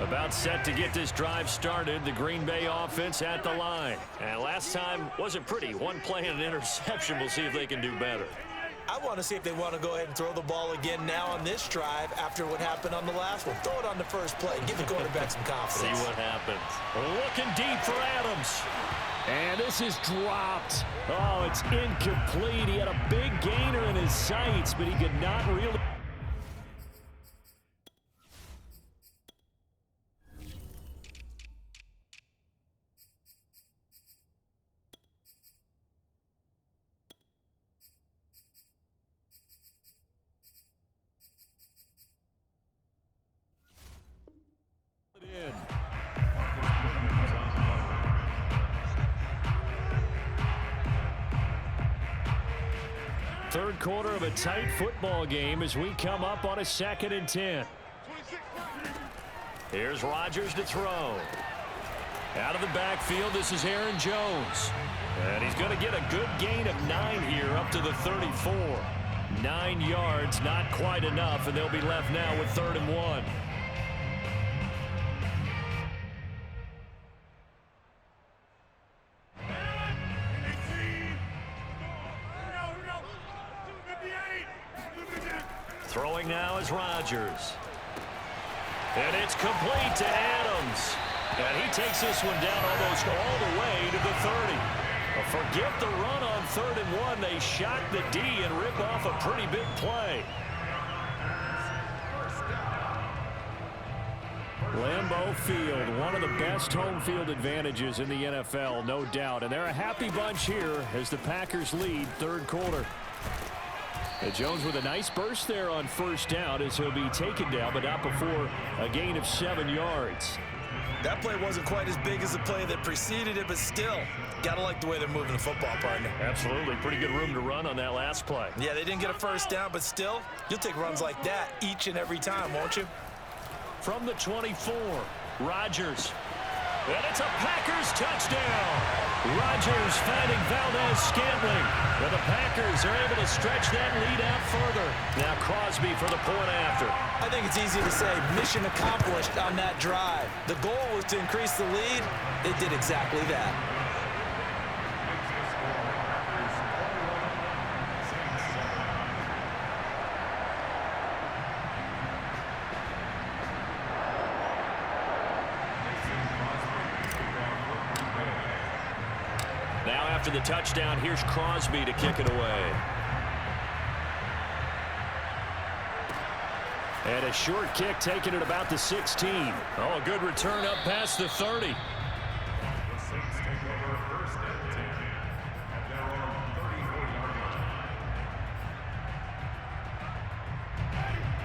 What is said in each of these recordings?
About set to get this drive started. The Green Bay offense at the line. And last time wasn't pretty. One play and an interception. We'll see if they can do better. I want to see if they want to go ahead and throw the ball again now on this drive after what happened on the last one. Throw it on the first play. Give the quarterback some confidence. See what happens. Looking deep for Adams. And this is dropped. Oh, it's incomplete. He had a big gainer in his sights, but he could not really. Third quarter of a tight football game as we come up on a 2nd and 10. Here's Rodgers to throw. Out of the backfield, this is Aaron Jones. And he's going to get a good gain of 9 here up to the 34. 9 yards, not quite enough, and they'll be left now with 3rd and 1. Throwing now is Rodgers. And it's complete to Adams. And he takes this one down almost all the way to the 30. Forget the run on 3rd and 1. They shock the D and rip off a pretty big play. Lambeau Field, one of the best home field advantages in the NFL, no doubt. And they're a happy bunch here as the Packers lead 3rd quarter. Jones with a nice burst there on 1st down as he'll be taken down, but not before a gain of 7 yards. That play wasn't quite as big as the play that preceded it, but still, gotta like the way they're moving the football, partner. Absolutely. Pretty good room to run on that last play. Yeah, they didn't get a 1st down, but still, you'll take runs like that each and every time, won't you? From the 24, Rodgers. And it's a Packers touchdown. Rodgers finding Valdez-Scantling. And the Packers are able to stretch that lead out further. Now Crosby for the point after. I think it's easy to say mission accomplished on that drive. The goal was to increase the lead. It did exactly that. Now after the touchdown, here's Crosby to kick it away. And a short kick taken at about the 16. Oh, a good return up past the 30.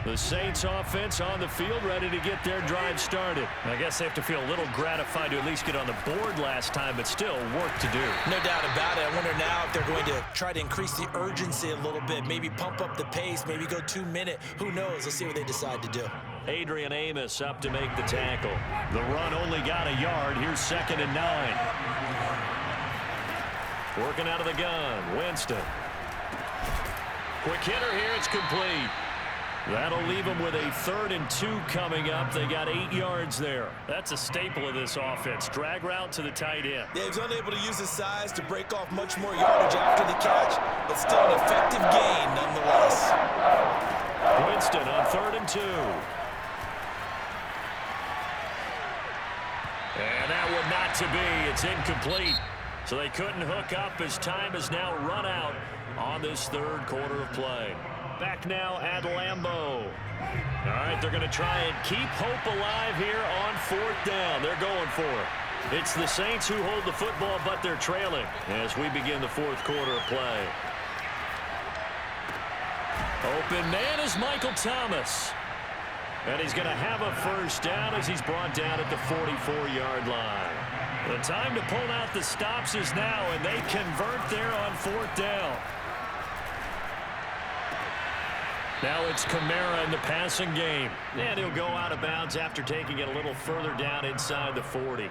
The Saints offense on the field ready to get their drive started. I guess they have to feel a little gratified to at least get on the board last time, but still work to do. No doubt about it. I wonder now if they're going to try to increase the urgency a little bit, maybe pump up the pace, maybe go 2-minute. Who knows? Let's see what they decide to do. Adrian Amos up to make the tackle. The run only got a yard. Here's 2nd and 9. Working out of the gun, Winston. Quick hitter here, it's complete. That'll leave them with a 3rd and 2 coming up. They got 8 yards there. That's a staple of this offense. Drag route to the tight end. Yeah, he was unable to use his size to break off much more yardage after the catch, but still an effective gain nonetheless. Winston on 3rd and 2. And that one not to be. It's incomplete. So they couldn't hook up as time has now run out on this 3rd quarter of play. Back now at Lambeau. All right, they're going to try and keep hope alive here on 4th down. They're going for it. It's the Saints who hold the football, but they're trailing as we begin the 4th quarter of play. Open man is Michael Thomas. And he's going to have a 1st down as he's brought down at the 44-yard line. The time to pull out the stops is now, and they convert there on 4th down. Now it's Kamara in the passing game. And he'll go out of bounds after taking it a little further down inside the 40.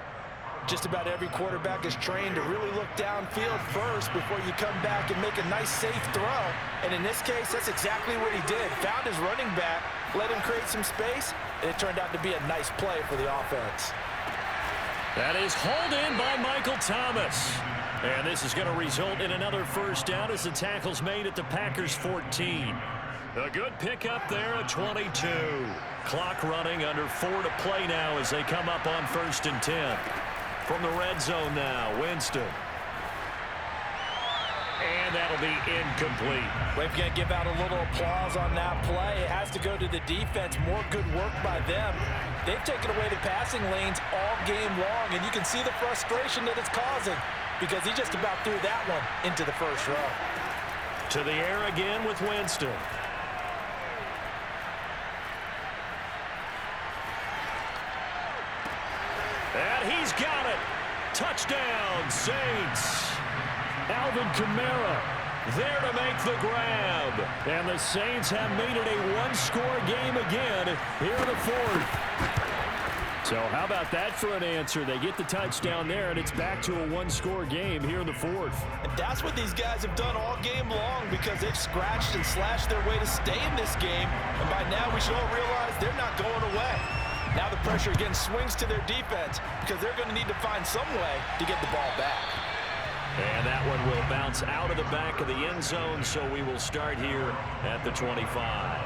Just about every quarterback is trained to really look downfield first before you come back and make a nice, safe throw. And in this case, that's exactly what he did. Found his running back, let him create some space, and it turned out to be a nice play for the offense. That is hauled in by Michael Thomas. And this is going to result in another first down as the tackle's made at the Packers' 14. A good pickup there at 22. Clock running, under 4 to play now as they come up on 1st and 10. From the red zone now, Winston. And that'll be incomplete. We've got to give out a little applause on that play. It has to go to the defense. More good work by them. They've taken away the passing lanes all game long, and you can see the frustration that it's causing because he just about threw that one into the first row. To the air again with Winston. And he's got it. Touchdown, Saints. Alvin Kamara there to make the grab. And the Saints have made it a one-score game again here in the 4th. So how about that for an answer? They get the touchdown there, and it's back to a one-score game here in the 4th. And that's what these guys have done all game long because they've scratched and slashed their way to stay in this game. And by now we should all realize they're not going away. Now the pressure again swings to their defense because they're going to need to find some way to get the ball back. And that one will bounce out of the back of the end zone, so we will start here at the 25.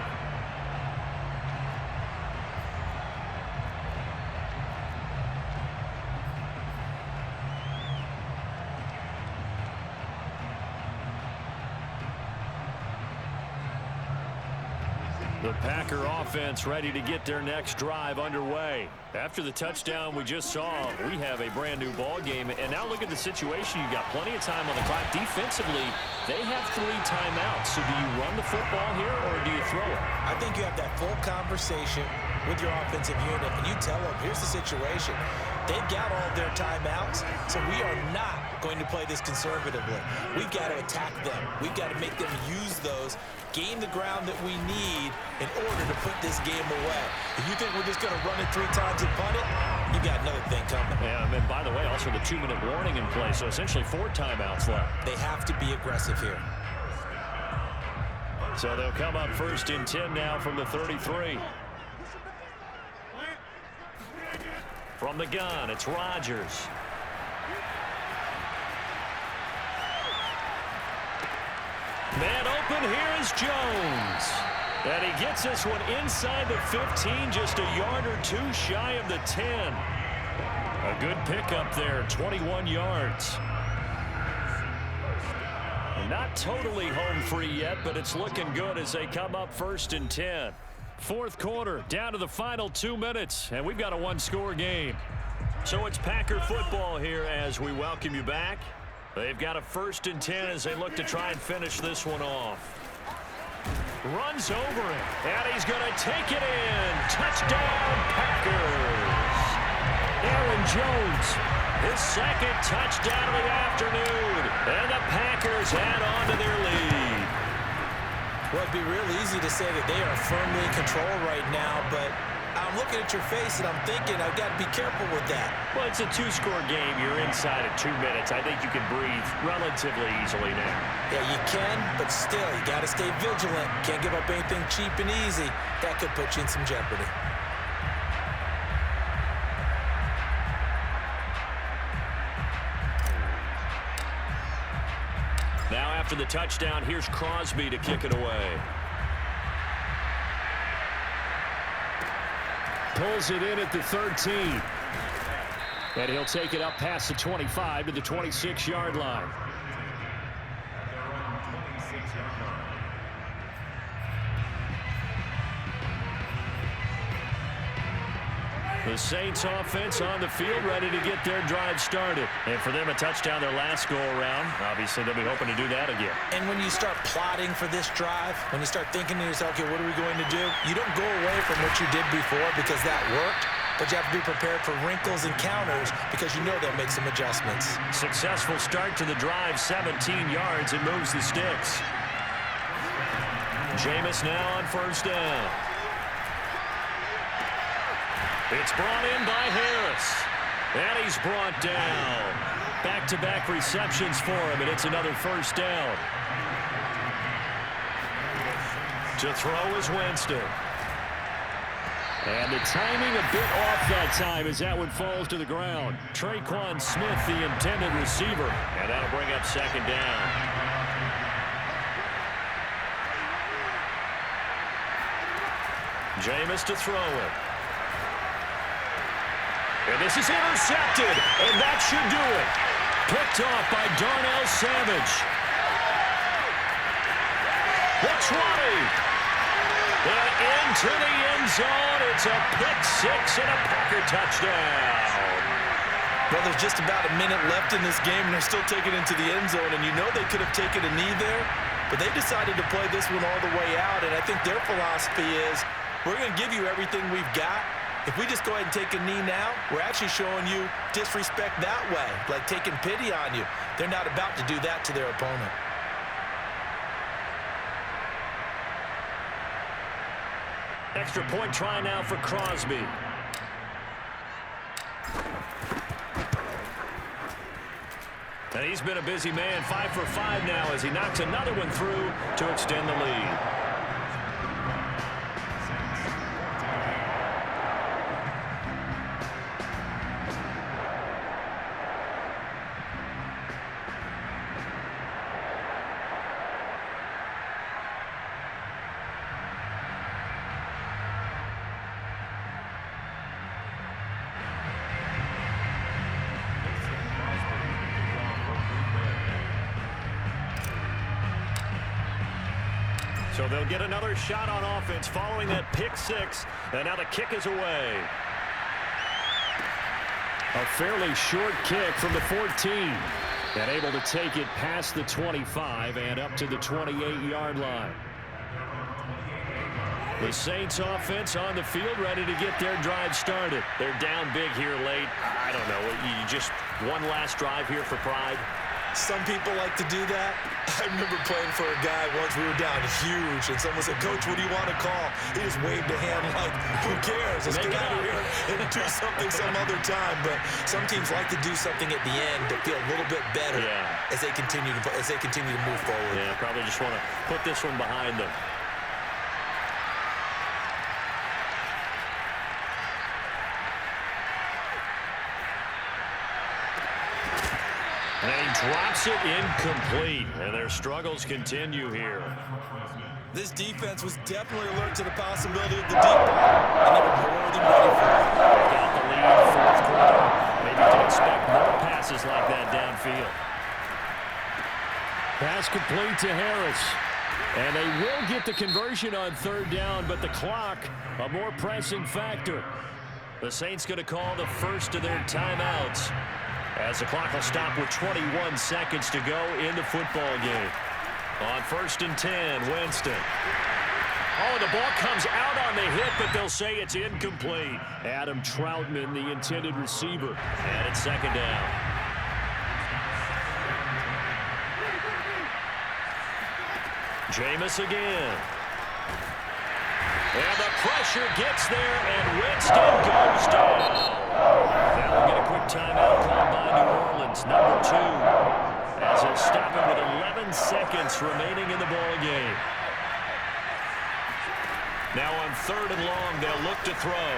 The Packer offense ready to get their next drive underway. After the touchdown we just saw, we have a brand new ball game. And now look at the situation. You've got plenty of time on the clock. Defensively, they have 3 timeouts. So do you run the football here or do you throw it? I think you have that full conversation with your offensive unit, and you tell them, here's the situation. They've got all their timeouts, so we are not going to play this conservatively. We've got to attack them. We've got to make them use those, gain the ground that we need in order to put this game away. If you think we're just going to run it 3 times and punt it, you got another thing coming. Yeah, and by the way, also the 2-minute warning in play, so essentially 4 timeouts left. They have to be aggressive here. So they'll come up 1st and 10 now from the 33. From the gun, it's Rodgers. Man open, here is Jones. And he gets this one inside the 15, just a yard or 2 shy of the 10. A good pickup there, 21 yards. Not totally home free yet, but it's looking good as they come up 1st and 10. 4th quarter, down to the final 2 minutes, and we've got a one-score game. So it's Packer football here as we welcome you back. They've got a 1st and 10 as they look to try and finish this one off. Runs over it, and he's going to take it in. Touchdown, Packers. Aaron Jones, his 2nd touchdown of the afternoon, and the Packers add on to their lead. Well, it'd be real easy to say that they are firmly in control right now, but I'm looking at your face and I'm thinking I've got to be careful with that. Well, it's a 2-score game. You're inside of 2 minutes. I think you can breathe relatively easily now. Yeah, you can, but still, you got to stay vigilant. Can't give up anything cheap and easy. That could put you in some jeopardy. Now after the touchdown, here's Crosby to kick it away. Pulls it in at the 13. And he'll take it up past the 25 to the 26-yard line. The Saints offense on the field ready to get their drive started. And for them, a touchdown their last go-around. Obviously, they'll be hoping to do that again. And when you start plotting for this drive, when you start thinking to yourself, okay, what are we going to do? You don't go away from what you did before because that worked, but you have to be prepared for wrinkles and counters because you know they'll make some adjustments. Successful start to the drive, 17 yards, and moves the sticks. Jameis now on 1st down. It's brought in by Harris. And he's brought down. Back-to-back receptions for him, and it's another first down. To throw is Winston. And the timing a bit off that time as that one falls to the ground. Traquan Smith, the intended receiver. And that'll bring up second down. Jameis to throw it. And this is intercepted, and that should do it. Picked off by Darnell Savage. The 20. And into the end zone. It's a pick six and a Packer touchdown. Well, there's just about a minute left in this game, and they're still taking it into the end zone. And you know they could have taken a knee there, but they decided to play this one all the way out. And I think their philosophy is, we're going to give you everything we've got. If we just go ahead and take a knee now, we're actually showing you disrespect that way, like taking pity on you. They're not about to do that to their opponent. Extra point try now for Crosby. And he's been a busy man, 5 for 5 now as he knocks another one through to extend the lead. So they'll get another shot on offense following that pick six. And now the kick is away. A fairly short kick from the 14. And able to take it past the 25 and up to the 28-yard line. The Saints offense on the field ready to get their drive started. They're down big here late. I don't know. You just one last drive here for pride. Some people like to do that. I remember playing for a guy once. We were down huge, and someone said, "Coach, what do you want to call?" He just waved a hand like, "Who cares? Let's get out of here and do something some other time." But some teams like to do something at the end to feel a little bit better as they continue to move forward. Yeah, probably just want to put this one behind them. And he drops it incomplete, and their struggles continue here. This defense was definitely alert to the possibility of the deep ball, and they were more than ready for it. They got the lead, fourth quarter. Maybe you can expect more passes like that downfield. Pass complete to Harris. And they will get the conversion on third down, but the clock, a more pressing factor. The Saints going to call the first of their timeouts, as the clock will stop with 21 seconds to go in the football game. On 1st and 10, Winston. Oh, the ball comes out on the hit, but they'll say it's incomplete. Adam Troutman, the intended receiver, and it's second down. Jameis again. And the pressure gets there, and Winston goes down. Now we'll get a quick timeout called by New Orleans, number 2, as they'll stop it with 11 seconds remaining in the ball game. Now on 3rd and long, they'll look to throw.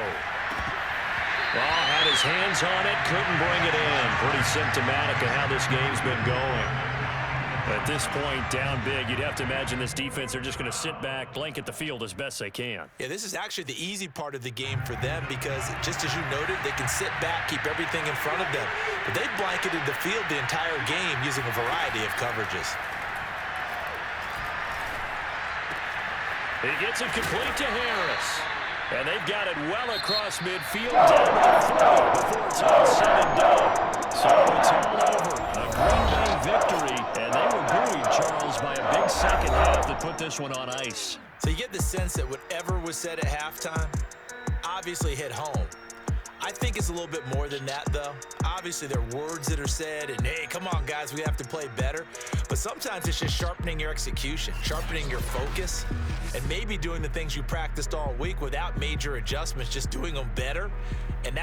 Well, had his hands on it, couldn't bring it in. Pretty symptomatic of how this game's been going. At this point, down big, you'd have to imagine this defense, they're just going to sit back, blanket the field as best they can. Yeah, this is actually the easy part of the game for them because, just as you noted, they can sit back, keep everything in front of them. But they've blanketed the field the entire game using a variety of coverages. He gets it complete to Harris. And they've got it well across midfield, down to 3 before it's all said and done. So it's all over. A Green Bay victory, and they were buoyed, Charles, by a big second half that put this one on ice. So you get the sense that whatever was said at halftime obviously hit home. I think it's a little bit more than that, though. Obviously, there are words that are said, and hey, come on, guys, we have to play better. But sometimes it's just sharpening your execution, sharpening your focus, and maybe doing the things you practiced all week without major adjustments, just doing them better. And